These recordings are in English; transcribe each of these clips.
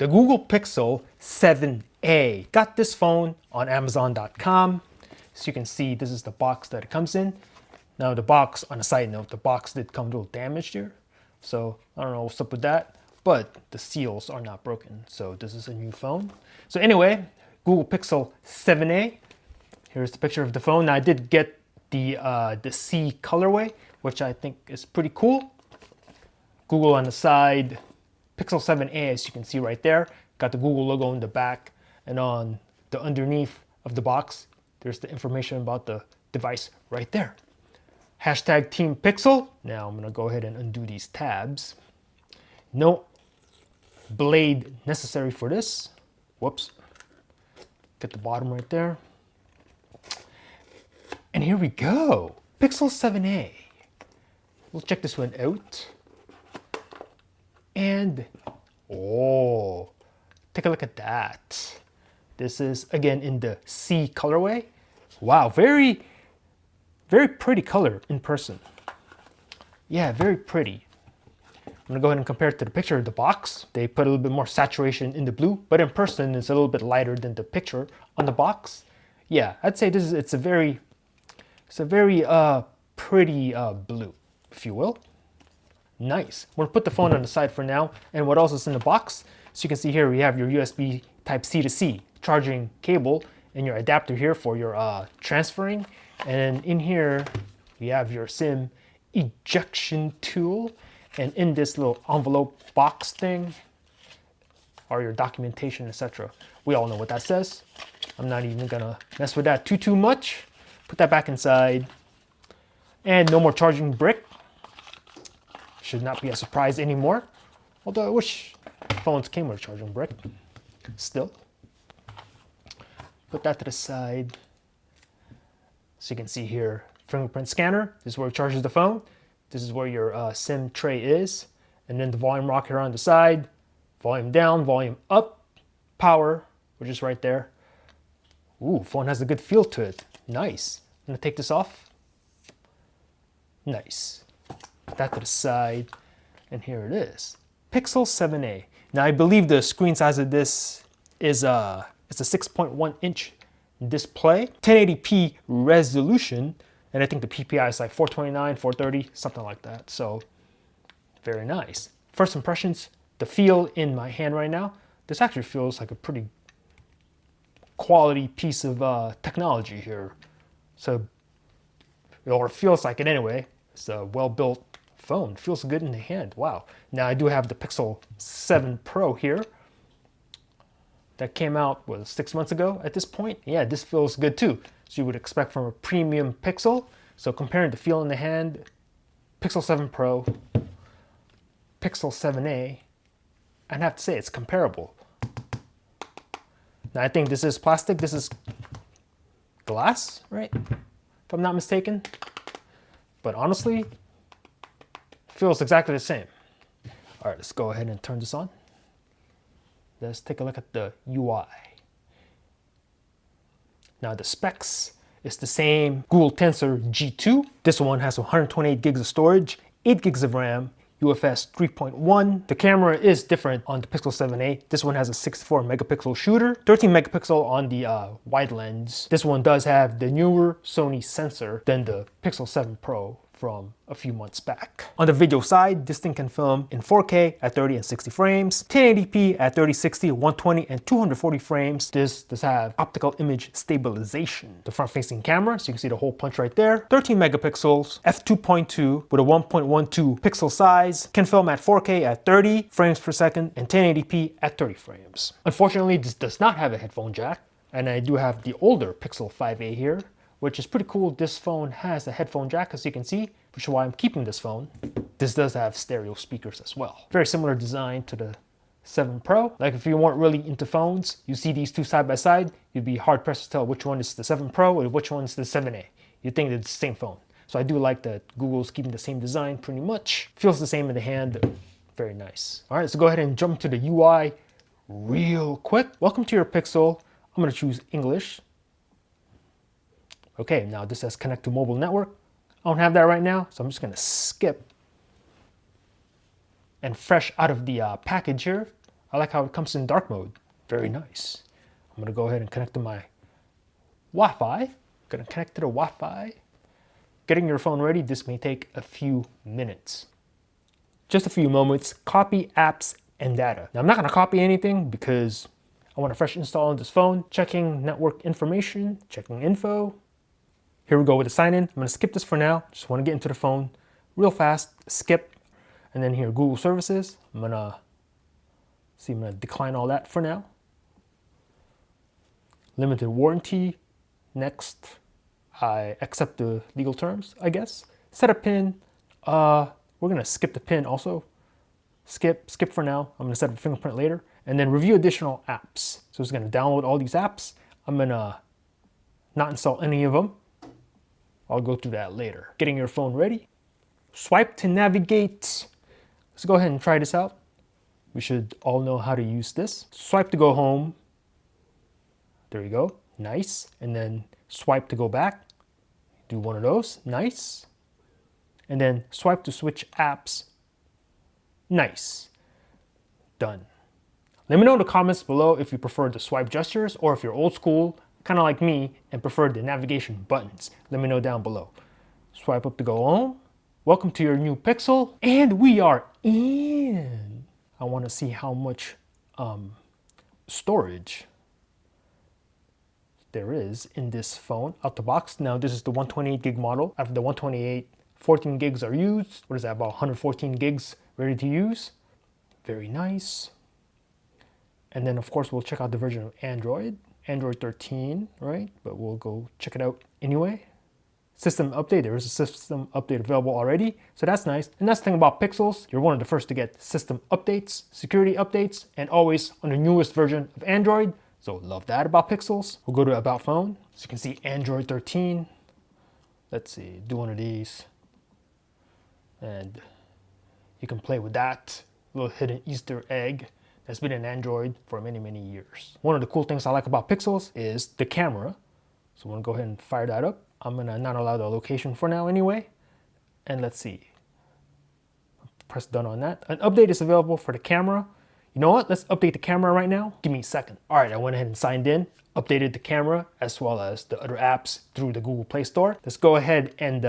the Google Pixel 7a. Got this phone on Amazon.com. So you can see this is the box that it comes in. Now the box, on a side note, the box did come a little damaged here. So I don't know what's up with that, but the seals are not broken. So this is a new phone. So anyway, Google Pixel 7a. Here's the picture of the phone. Now I did get the C colorway, which I think is pretty cool. Google on the side, Pixel 7a, as you can see right there. Got the Google logo in the back, and on the underneath of the box, there's the information about the device right there. Hashtag teampixel. Now I'm gonna go ahead and undo these tabs. No blade necessary for this. Whoops. Get the bottom right there. And here we go. Pixel 7a. We'll check this one out. And, oh, take a look at that. This is, again, in the C colorway. Wow, very pretty color in person. Yeah, very pretty. I'm gonna go ahead and compare it to the picture of the box. They put a little bit more saturation in the blue, but in person it's a little bit lighter than the picture on the box. Yeah, I'd say it's a very pretty blue, if you will. Nice. We're gonna put the phone on the side for now. And what else is in the box? So you can see here we have your USB type C to C charging cable and your adapter here for your transferring. And in here we have your SIM ejection tool. And in this little envelope box thing are your documentation, etc. We all know what that says. I'm not even gonna mess with that too much. Put that back inside. And no more charging brick. Should not be a surprise anymore. Although I wish phones came with a charging brick. Still. Put that to the side. So you can see here, fingerprint scanner. This is where it charges the phone. This is where your SIM tray is. And then the volume rocker on the side. Volume down, volume up. Power, which is right there. Ooh, phone has a good feel to it. Nice. I'm gonna take this off. Nice. Put that to the side. And here it is. Pixel 7a. Now I believe the screen size of this is it's a 6.1 inch display, 1080p resolution, and I think the PPI is like 429, 430, something like that. So very nice. First impressions, the feel in my hand right now, this actually feels like a pretty quality piece of technology here. So, or it feels like it anyway. It's a well-built phone. Feels good in the hand. Wow. Now I do have the Pixel 7 Pro here. That came out, was 6 months ago at this point. Yeah, this feels good too. So you would expect from a premium Pixel. So comparing the feel in the hand, Pixel 7 Pro, Pixel 7a, I'd have to say it's comparable. Now I think this is plastic. This is glass, right? If I'm not mistaken. But honestly, feels exactly the same. All right, let's go ahead and turn this on. Let's take a look at the UI. Now the specs is the same Google Tensor G2. This one has 128 gigs of storage, 8 gigs of RAM, UFS 3.1. The camera is different on the Pixel 7a. This one has a 64 megapixel shooter, 13 megapixel on the wide lens. This one does have the newer Sony sensor than the Pixel 7 Pro from a few months back. On the video side, this thing can film in 4K at 30 and 60 frames, 1080p at 30, 60, 120, and 240 frames. This does have optical image stabilization. The front-facing camera, so you can see the hole punch right there, 13 megapixels, f2.2 with a 1.12 pixel size, can film at 4K at 30 frames per second and 1080p at 30 frames. Unfortunately, this does not have a headphone jack, and I do have the older Pixel 5a here, which is pretty cool. This phone has a headphone jack, as you can see, which is why I'm keeping this phone. This does have stereo speakers as well. Very similar design to the 7 Pro. Like if you weren't really into phones, you see these two side by side, you'd be hard pressed to tell which one is the 7 Pro and which one is the 7a. You'd think it's the same phone. So I do like that Google's keeping the same design pretty much. Feels the same in the hand, very nice. All right, so go ahead and jump to the UI real quick. Welcome to your Pixel. I'm gonna choose English. Okay, now this says connect to mobile network. I don't have that right now, so I'm just gonna skip. And fresh out of the package here, I like how it comes in dark mode. Very nice. I'm gonna go ahead and connect to my Wi-Fi. Gonna connect to the Wi-Fi. Getting your phone ready, this may take a few minutes. Just a few moments, copy apps and data. Now I'm not gonna copy anything because I want a fresh install on this phone. Checking network information, checking info. Here we go with the sign in. I'm gonna skip this for now. Just wanna get into the phone real fast, skip. And then here, Google services. I'm gonna decline all that for now. Limited warranty, next. I accept the legal terms, I guess. Set a pin, we're gonna skip the pin also. Skip for now. I'm gonna set up a fingerprint later. And then review additional apps. So it's gonna download all these apps. I'm gonna not install any of them. I'll go through that later. Getting your phone ready. Swipe to navigate. Let's go ahead and try this out. We should all know how to use this. Swipe to go home. There you go, nice. And then swipe to go back. Do one of those, nice. And then swipe to switch apps. Nice, done. Let me know in the comments below if you prefer the swipe gestures or if you're old school, kind of like me, and prefer the navigation buttons. Let me know down below. Swipe up to go home. Welcome to your new Pixel, and we are in. I want to see how much storage there is in this phone out the box. Now this is the 128 gig model. After the 128, 14 gigs are used. What is that, about 114 gigs ready to use? Very nice. And then of course we'll check out the version of Android 13, right? But we'll go check it out anyway. System update, there is a system update available already, so that's nice. And that's the thing about Pixels, you're one of the first to get system updates, security updates, and always on the newest version of Android. So love that about Pixels. We'll go to About Phone. So you can see Android 13. Let's see, do one of these. And you can play with that little hidden Easter egg that's been in Android for many, many years. One of the cool things I like about Pixels is the camera. So I'm gonna go ahead and fire that up. I'm gonna not allow the location for now anyway. And let's see. Press done on that. An update is available for the camera. You know what? Let's update the camera right now. Give me a second. All right, I went ahead and signed in, updated the camera as well as the other apps through the Google Play Store. Let's go ahead and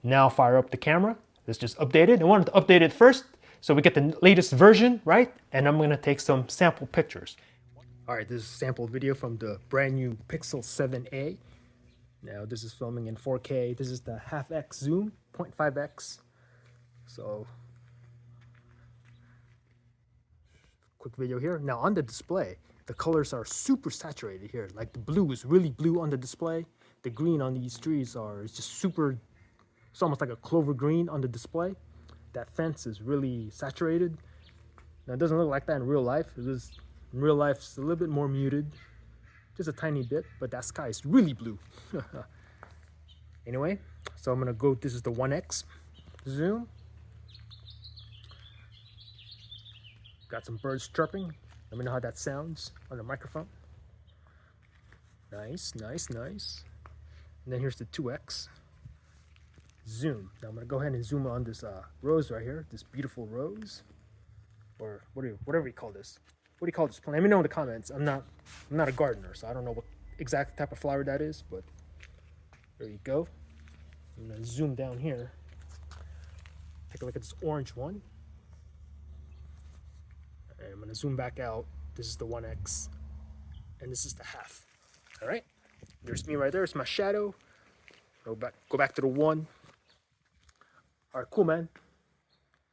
now fire up the camera. Let's just update it. I wanted to update it first so we get the latest version, right? And I'm gonna take some sample pictures. All right, this is a sample video from the brand new Pixel 7a. Now this is filming in 4K. This is the half X zoom, 0.5x. So, quick video here. Now on the display, the colors are super saturated here. Like the blue is really blue on the display. The green on these trees is just super, it's almost like a clover green on the display. That fence is really saturated. Now it doesn't look like that in real life. In real life, it's a little bit more muted. Just a tiny bit, but that sky is really blue. Anyway, so I'm gonna go, this is the 1x zoom. Got some birds chirping. Let me know how that sounds on the microphone. Nice, nice, nice. And then here's the 2x zoom. Now I'm gonna go ahead and zoom on this rose right here, this beautiful rose, or whatever you call this. What do you call this plant? Let me know in the comments. I'm not a gardener, so I don't know what exact type of flower that is, but there you go. I'm gonna zoom down here. Take a look at this orange one. And I'm gonna zoom back out. This is the 1x, and this is the half. All right, there's me right there. It's my shadow. Go back to the 1. All right, cool, man.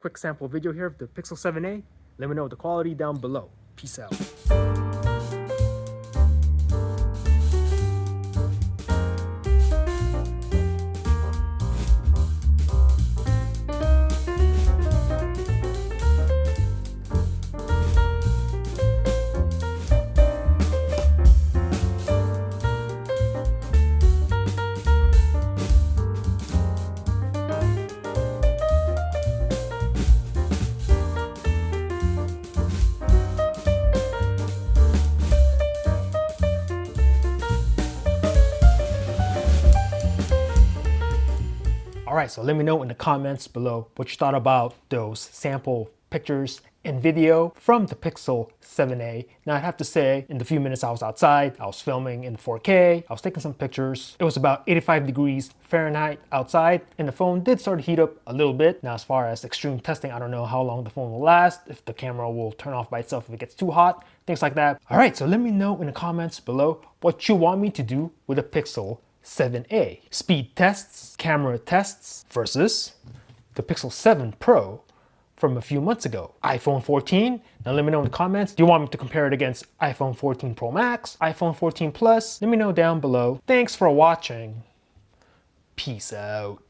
Quick sample video here of the Pixel 7a. Let me know the quality down below. Peace out. All right, so let me know in the comments below what you thought about those sample pictures and video from the Pixel 7a. Now I'd have to say, in the few minutes I was outside, I was filming in 4K, I was taking some pictures. It was about 85 degrees Fahrenheit outside, and the phone did start to heat up a little bit. Now as far as extreme testing, I don't know how long the phone will last, if the camera will turn off by itself if it gets too hot, things like that. All right, so let me know in the comments below what you want me to do with the Pixel 7a. Speed tests, camera tests versus the Pixel 7 Pro from a few months ago. iPhone 14, now let me know in the comments. Do you want me to compare it against iPhone 14 Pro Max, iPhone 14 Plus? Let me know down below. Thanks for watching. Peace out.